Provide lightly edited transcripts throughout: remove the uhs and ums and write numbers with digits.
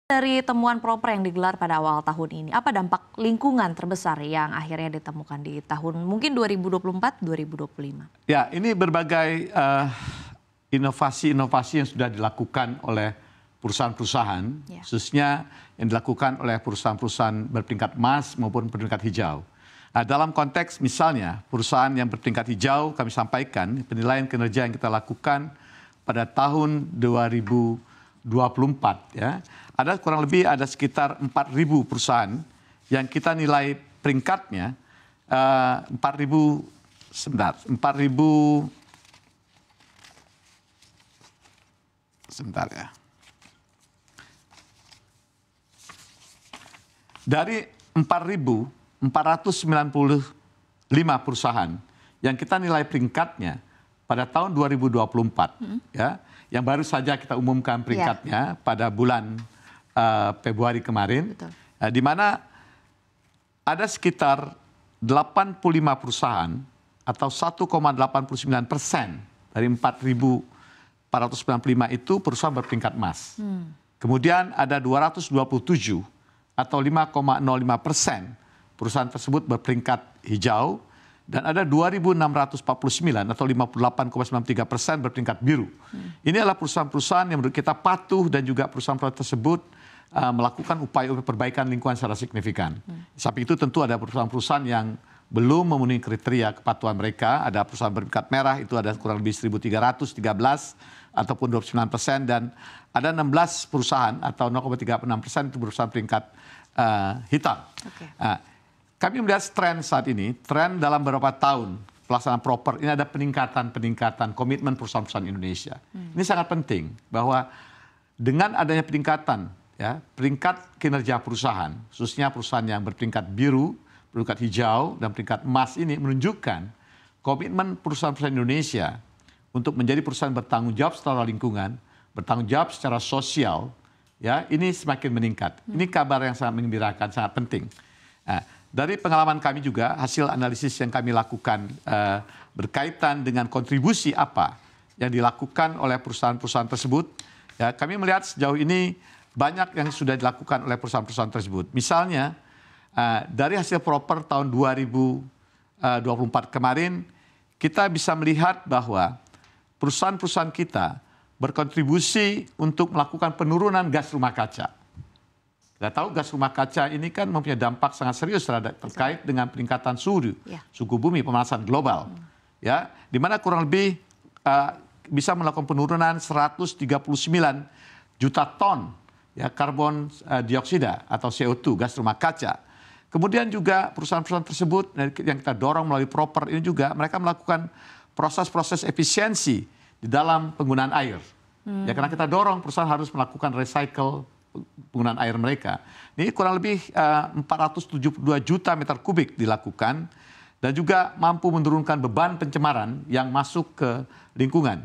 Dari temuan proper yang digelar pada awal tahun ini, apa dampak lingkungan terbesar yang akhirnya ditemukan di tahun mungkin 2024-2025? Ya, ini berbagai inovasi-inovasi yang sudah dilakukan oleh perusahaan-perusahaan, khususnya yang dilakukan oleh perusahaan-perusahaan bertingkat emas maupun bertingkat hijau. Nah, dalam konteks misalnya perusahaan yang bertingkat hijau, kami sampaikan penilaian kinerja yang kita lakukan pada tahun 2024 ya. Ada kurang lebih sekitar 4.000 perusahaan yang kita nilai peringkatnya 4.000 sebentar ya. Dari 4.495 perusahaan yang kita nilai peringkatnya pada tahun 2024 ya, yang baru saja kita umumkan peringkatnya pada bulan Februari kemarin, di mana ada sekitar 85 perusahaan atau 1,89% dari 4.495 itu perusahaan bertingkat emas. Kemudian ada 227 atau 5,05% perusahaan tersebut berperingkat hijau, dan ada 2.649 atau 58,93% berperingkat biru. Ini adalah perusahaan-perusahaan yang menurut kita patuh dan juga perusahaan-perusahaan tersebut melakukan upaya perbaikan lingkungan secara signifikan. Samping itu tentu ada perusahaan-perusahaan yang belum memenuhi kriteria kepatuhan mereka. Ada perusahaan berperingkat merah, itu ada kurang lebih 1.313 ataupun 29%, dan ada 16 perusahaan atau 0,36% itu perusahaan peringkat hitam. Kami melihat tren saat ini, tren dalam beberapa tahun pelaksanaan proper ini ada peningkatan komitmen perusahaan-perusahaan Indonesia. Ini sangat penting bahwa dengan adanya peningkatan ya, peringkat kinerja perusahaan, khususnya perusahaan yang berperingkat biru, peringkat hijau, dan peringkat emas ini menunjukkan komitmen perusahaan-perusahaan Indonesia untuk menjadi perusahaan bertanggung jawab secara lingkungan, bertanggung jawab secara sosial, ya, ini semakin meningkat. Ini kabar yang sangat menggembirakan, sangat penting. Nah, dari pengalaman kami juga, hasil analisis yang kami lakukan berkaitan dengan kontribusi apa yang dilakukan oleh perusahaan-perusahaan tersebut, ya, kami melihat sejauh ini banyak yang sudah dilakukan oleh perusahaan-perusahaan tersebut. Misalnya, dari hasil proper tahun 2024 kemarin, kita bisa melihat bahwa perusahaan-perusahaan kita berkontribusi untuk melakukan penurunan gas rumah kaca. Kita tahu gas rumah kaca ini kan mempunyai dampak sangat serius terkait dengan peningkatan suhu bumi, pemanasan global. Ya, di mana kurang lebih bisa melakukan penurunan 139 juta ton ya, karbon dioksida atau CO2, gas rumah kaca. Kemudian juga perusahaan-perusahaan tersebut yang kita dorong melalui proper ini juga mereka melakukan proses-proses efisiensi di dalam penggunaan air. Ya, karena kita dorong perusahaan harus melakukan recycle penggunaan air mereka. Ini kurang lebih 472 juta meter kubik dilakukan, dan juga mampu menurunkan beban pencemaran yang masuk ke lingkungan.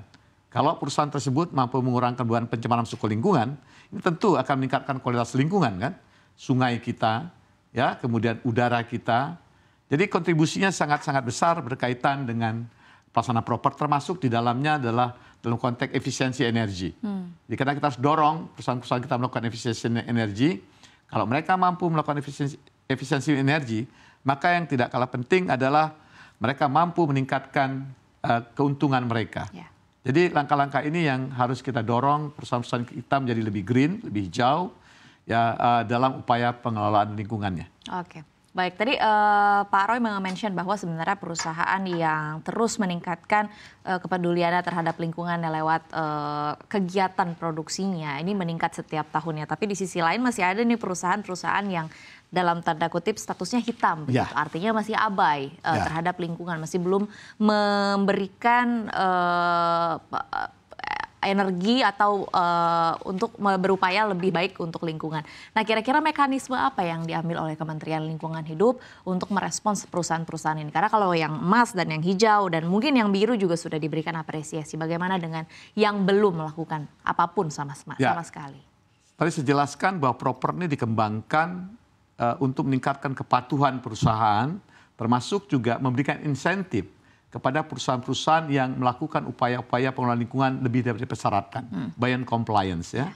Kalau perusahaan tersebut mampu mengurangkan beban pencemaran masuk ke lingkungan, ini tentu akan meningkatkan kualitas lingkungan kan, sungai kita, ya, kemudian udara kita. Jadi kontribusinya sangat-sangat besar berkaitan dengan pelaksanaan proper, termasuk di dalamnya adalah dalam konteks efisiensi energi. Jadi karena kita harus dorong perusahaan-perusahaan kita melakukan efisiensi energi, kalau mereka mampu melakukan efisiensi energi, maka yang tidak kalah penting adalah mereka mampu meningkatkan keuntungan mereka. Jadi langkah-langkah ini yang harus kita dorong perusahaan-perusahaan kita menjadi lebih green, lebih hijau, ya, dalam upaya pengelolaan lingkungannya. Oke. Baik, tadi Pak Roy mention bahwa sebenarnya perusahaan yang terus meningkatkan kepeduliannya terhadap lingkungannya lewat kegiatan produksinya ini meningkat setiap tahunnya. Tapi di sisi lain masih ada nih perusahaan-perusahaan yang dalam tanda kutip statusnya hitam, begitu. Artinya masih abai terhadap lingkungan, masih belum memberikan energi atau untuk berupaya lebih baik untuk lingkungan. Nah, kira-kira mekanisme apa yang diambil oleh Kementerian Lingkungan Hidup untuk merespons perusahaan-perusahaan ini? Karena kalau yang emas dan yang hijau dan mungkin yang biru juga sudah diberikan apresiasi. Bagaimana dengan yang belum melakukan apapun sama sekali? Tadi saya jelaskan bahwa proper ini dikembangkan untuk meningkatkan kepatuhan perusahaan, termasuk juga memberikan insentif kepada perusahaan-perusahaan yang melakukan upaya-upaya pengelolaan lingkungan lebih dari persyaratan, beyond compliance ya.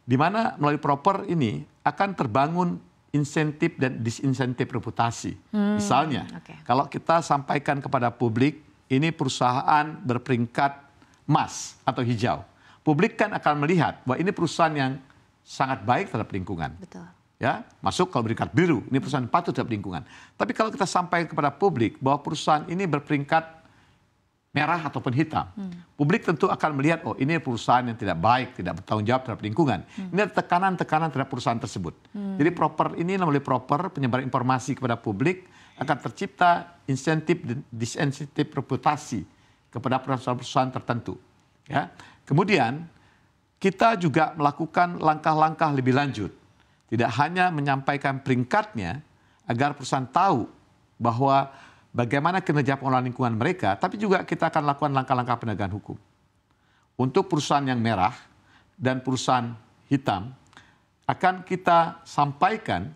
Di mana melalui proper ini akan terbangun insentif dan disinsentif reputasi. Misalnya, kalau kita sampaikan kepada publik, ini perusahaan berperingkat emas atau hijau. Publik kan akan melihat bahwa ini perusahaan yang sangat baik terhadap lingkungan. Betul. Ya, masuk kalau berperingkat biru, ini perusahaan patut terhadap lingkungan. Tapi kalau kita sampaikan kepada publik bahwa perusahaan ini berperingkat merah ataupun hitam, publik tentu akan melihat, oh ini perusahaan yang tidak baik, tidak bertanggung jawab terhadap lingkungan. Ini ada tekanan-tekanan terhadap perusahaan tersebut. Jadi proper ini melalui proper penyebaran informasi kepada publik akan tercipta insentif dan disinsentif reputasi kepada perusahaan-perusahaan tertentu. Ya. Kemudian kita juga melakukan langkah-langkah lebih lanjut. Tidak hanya menyampaikan peringkatnya agar perusahaan tahu bahwa bagaimana kinerja pengelolaan lingkungan mereka, tapi juga kita akan lakukan langkah-langkah penegakan hukum. Untuk perusahaan yang merah dan perusahaan hitam, akan kita sampaikan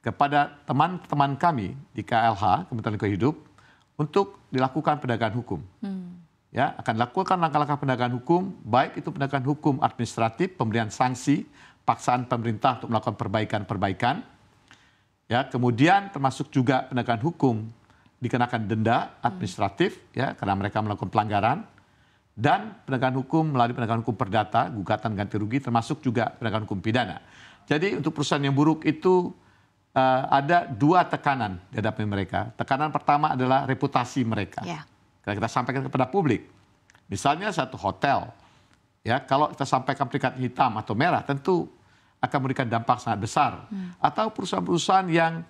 kepada teman-teman kami di KLH, Kementerian Lingkungan Hidup, untuk dilakukan penegakan hukum. Ya, akan lakukan langkah-langkah penegakan hukum, baik itu penegakan hukum administratif, pemberian sanksi, paksaan pemerintah untuk melakukan perbaikan-perbaikan. Ya, kemudian termasuk juga penegakan hukum dikenakan denda administratif ya karena mereka melakukan pelanggaran, dan penegakan hukum melalui penegakan hukum perdata, gugatan ganti rugi, termasuk juga penegakan hukum pidana. Jadi untuk perusahaan yang buruk itu ada dua tekanan di hadapan mereka. Tekanan pertama adalah reputasi mereka. Kalau kita sampaikan kepada publik, misalnya satu hotel, ya kalau kita sampaikan peringkat hitam atau merah, tentu akan memberikan dampak sangat besar. Atau perusahaan-perusahaan yang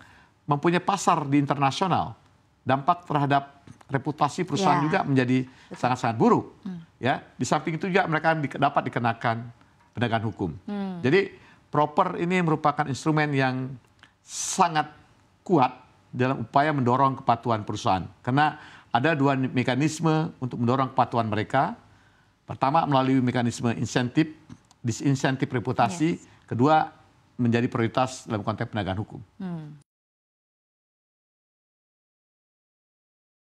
mempunyai pasar di internasional, dampak terhadap reputasi perusahaan juga menjadi sangat-sangat buruk. Ya, di samping itu juga mereka dapat dikenakan penegakan hukum. Jadi proper ini merupakan instrumen yang sangat kuat dalam upaya mendorong kepatuhan perusahaan. Karena ada dua mekanisme untuk mendorong kepatuhan mereka. Pertama melalui mekanisme insentif, disinsentif reputasi. Kedua menjadi prioritas dalam konteks penegakan hukum.